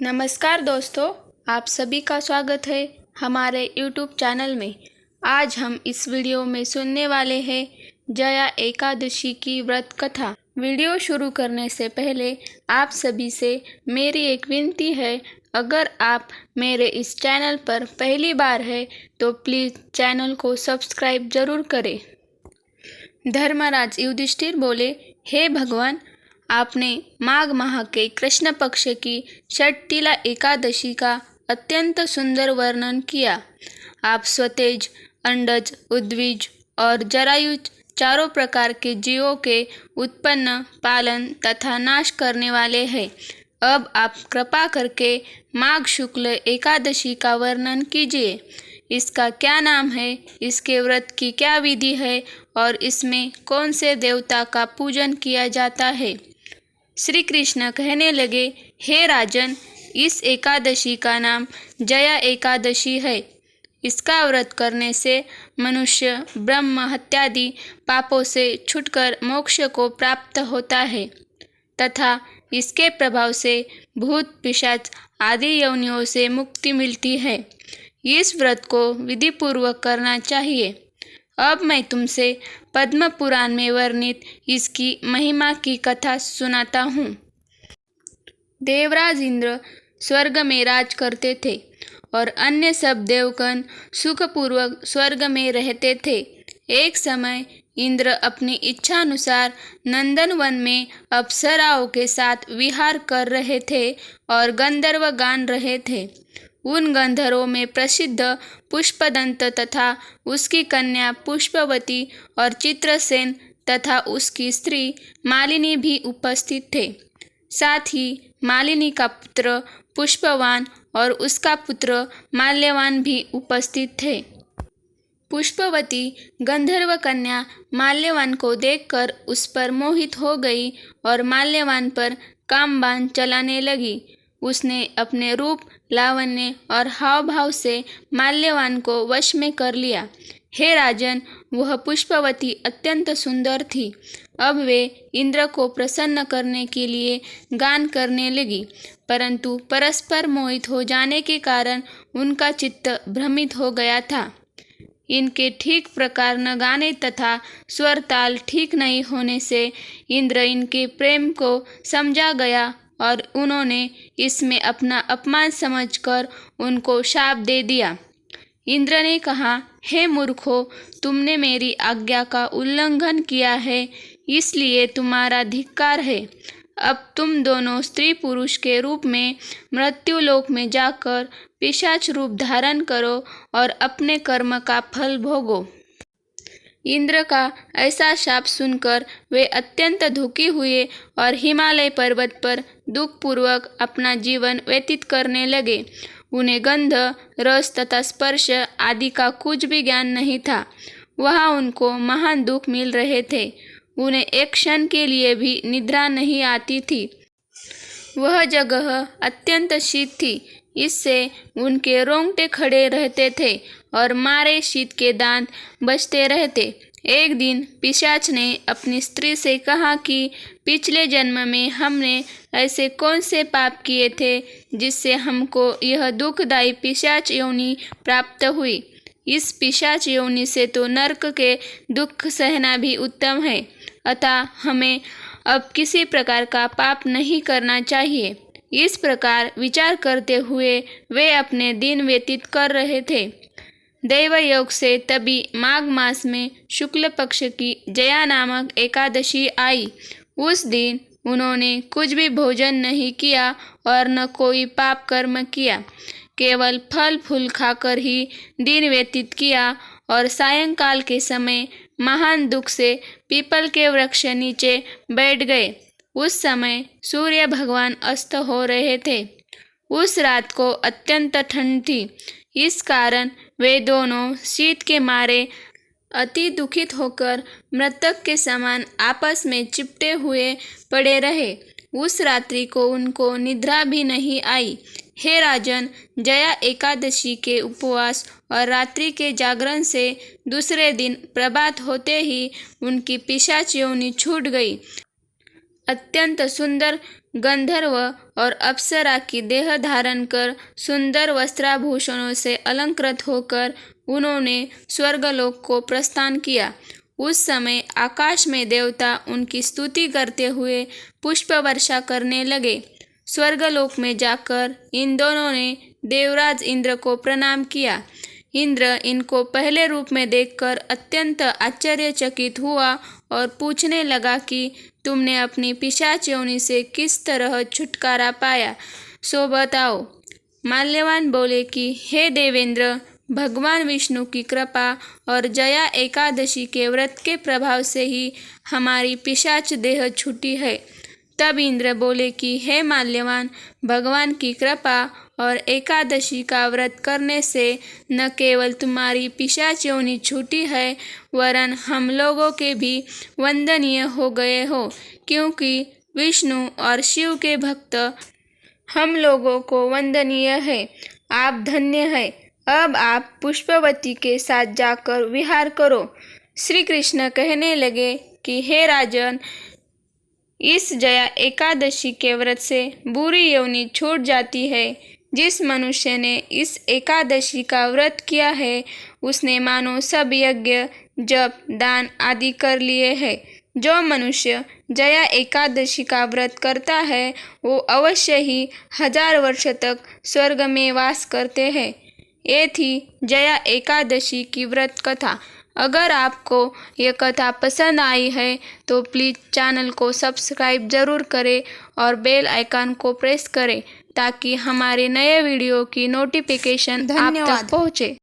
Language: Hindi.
नमस्कार दोस्तों, आप सभी का स्वागत है हमारे YouTube चैनल में। आज हम इस वीडियो में सुनने वाले हैं जया एकादशी की व्रत कथा। वीडियो शुरू करने से पहले आप सभी से मेरी एक विनती है, अगर आप मेरे इस चैनल पर पहली बार है तो प्लीज़ चैनल को सब्सक्राइब जरूर करें। धर्मराज युधिष्ठिर बोले, हे भगवान, आपने माघ माह के कृष्ण पक्ष की षटतिला एकादशी का अत्यंत सुंदर वर्णन किया। आप स्वतेज, अंडज, उद्विज और जरायुज चारों प्रकार के जीवों के उत्पन्न, पालन तथा नाश करने वाले हैं। अब आप कृपा करके माघ शुक्ल एकादशी का वर्णन कीजिए। इसका क्या नाम है, इसके व्रत की क्या विधि है और इसमें कौन से देवता का पूजन किया जाता है। श्री कृष्ण कहने लगे, हे राजन, इस एकादशी का नाम जया एकादशी है। इसका व्रत करने से मनुष्य ब्रह्म हत्यादि पापों से छूटकर मोक्ष को प्राप्त होता है तथा इसके प्रभाव से भूत पिशाच आदि योनियों से मुक्ति मिलती है। इस व्रत को विधिपूर्वक करना चाहिए। अब मैं तुमसे पद्म पुराण में वर्णित इसकी महिमा की कथा सुनाता हूँ। देवराज इंद्र स्वर्ग में राज करते थे और अन्य सब देवगण सुखपूर्वक स्वर्ग में रहते थे। एक समय इंद्र अपनी इच्छानुसार नंदनवन में अप्सराओं के साथ विहार कर रहे थे और गंधर्व गान रहे थे। उन गंधर्वों में प्रसिद्ध पुष्पदंत तथा उसकी कन्या पुष्पवती और चित्रसेन तथा उसकी स्त्री मालिनी भी उपस्थित थे। साथ ही मालिनी का पुत्र पुष्पवान और उसका पुत्र माल्यवान भी उपस्थित थे। पुष्पवती गंधर्व कन्या माल्यवान को देखकर उस पर मोहित हो गई और माल्यवान पर कामबाण चलाने लगी। उसने अपने रूप, लावण्य और हाव भाव से माल्यवान को वश में कर लिया। हे राजन, वह पुष्पवती अत्यंत सुंदर थी। अब वे इंद्र को प्रसन्न करने के लिए गान करने लगी, परंतु परस्पर मोहित हो जाने के कारण उनका चित्त भ्रमित हो गया था। इनके ठीक प्रकार न गाने तथा स्वर ताल ठीक नहीं होने से इंद्र इनके प्रेम को समझा गया और उन्होंने इसमें अपना अपमान समझकर उनको शाप दे दिया। इंद्र ने कहा, हे मूर्खों, तुमने मेरी आज्ञा का उल्लंघन किया है, इसलिए तुम्हारा धिक्कार है। अब तुम दोनों स्त्री पुरुष के रूप में मृत्युलोक में जाकर पिशाच रूप धारण करो और अपने कर्म का फल भोगो। इंद्र का ऐसा शाप सुनकर वे अत्यंत दुखी हुए और हिमालय पर्वत पर दुखपूर्वक अपना जीवन व्यतीत करने लगे। उन्हें गंध, रस तथा स्पर्श आदि का कुछ भी ज्ञान नहीं था। वहाँ उनको महान दुख मिल रहे थे। उन्हें एक क्षण के लिए भी निद्रा नहीं आती थी। वह जगह अत्यंत शीत थी, इससे उनके रोंगटे खड़े रहते थे और मारे शीत के दांत बजते रहते। एक दिन पिशाच ने अपनी स्त्री से कहा कि पिछले जन्म में हमने ऐसे कौन से पाप किए थे जिससे हमको यह दुखदायी पिशाच योनि प्राप्त हुई। इस पिशाच योनि से तो नरक के दुख सहना भी उत्तम है, अतः हमें अब किसी प्रकार का पाप नहीं करना चाहिए। इस प्रकार विचार करते हुए वे अपने दिन व्यतीत कर रहे थे। दैव योग से तभी माघ मास में शुक्ल पक्ष की जया नामक एकादशी आई। उस दिन उन्होंने कुछ भी भोजन नहीं किया और न कोई पाप कर्म किया, केवल फल फूल खाकर ही दिन व्यतीत किया और सायंकाल के समय महान दुख से पीपल के वृक्ष नीचे बैठ गए। उस समय सूर्य भगवान अस्त हो रहे थे। उस रात को अत्यंत ठंड थी, इस कारण वे दोनों शीत के मारे अति दुखित होकर मृतक के समान आपस में चिपटे हुए पड़े रहे। उस रात्रि को उनको निद्रा भी नहीं आई। हे राजन, जया एकादशी के उपवास और रात्रि के जागरण से दूसरे दिन प्रभात होते ही उनकी पिशाच योनि छूट गई। अत्यंत सुंदर गंधर्व और अप्सरा की देह धारण कर सुंदर वस्त्राभूषणों से अलंकृत होकर उन्होंने स्वर्गलोक को प्रस्थान किया। उस समय आकाश में देवता उनकी स्तुति करते हुए पुष्प वर्षा करने लगे। स्वर्गलोक में जाकर इन दोनों ने देवराज इंद्र को प्रणाम किया। इंद्र इनको पहले रूप में देखकर अत्यंत आश्चर्यचकित हुआ और पूछने लगा कि तुमने अपनी पिशाच योनि से किस तरह छुटकारा पाया, सो बताओ। माल्यवान बोले कि हे देवेंद्र, भगवान विष्णु की कृपा और जया एकादशी के व्रत के प्रभाव से ही हमारी पिशाच देह छूटी है। तब इंद्र बोले कि हे माल्यवान, भगवान की कृपा और एकादशी का व्रत करने से न केवल तुम्हारी पिशाच योनि छूटी है, वरन हम लोगों के भी वंदनीय हो गए हो, क्योंकि विष्णु और शिव के भक्त हम लोगों को वंदनीय है। आप धन्य है। अब आप पुष्पवती के साथ जाकर विहार करो। श्री कृष्ण कहने लगे कि हे राजन, इस जया एकादशी के व्रत से बुरी योनि छूट जाती है। जिस मनुष्य ने इस एकादशी का व्रत किया है, उसने मानो सब यज्ञ, जप, दान आदि कर लिए हैं। जो मनुष्य जया एकादशी का व्रत करता है, वो अवश्य ही 1000 वर्ष तक स्वर्ग में वास करते हैं। ये थी जया एकादशी की व्रत कथा। अगर आपको ये कथा पसंद आई है तो प्लीज़ चैनल को सब्सक्राइब ज़रूर करें और बेल आइकन को प्रेस करें ताकि हमारे नए वीडियो की नोटिफिकेशन आप तक पहुँचे।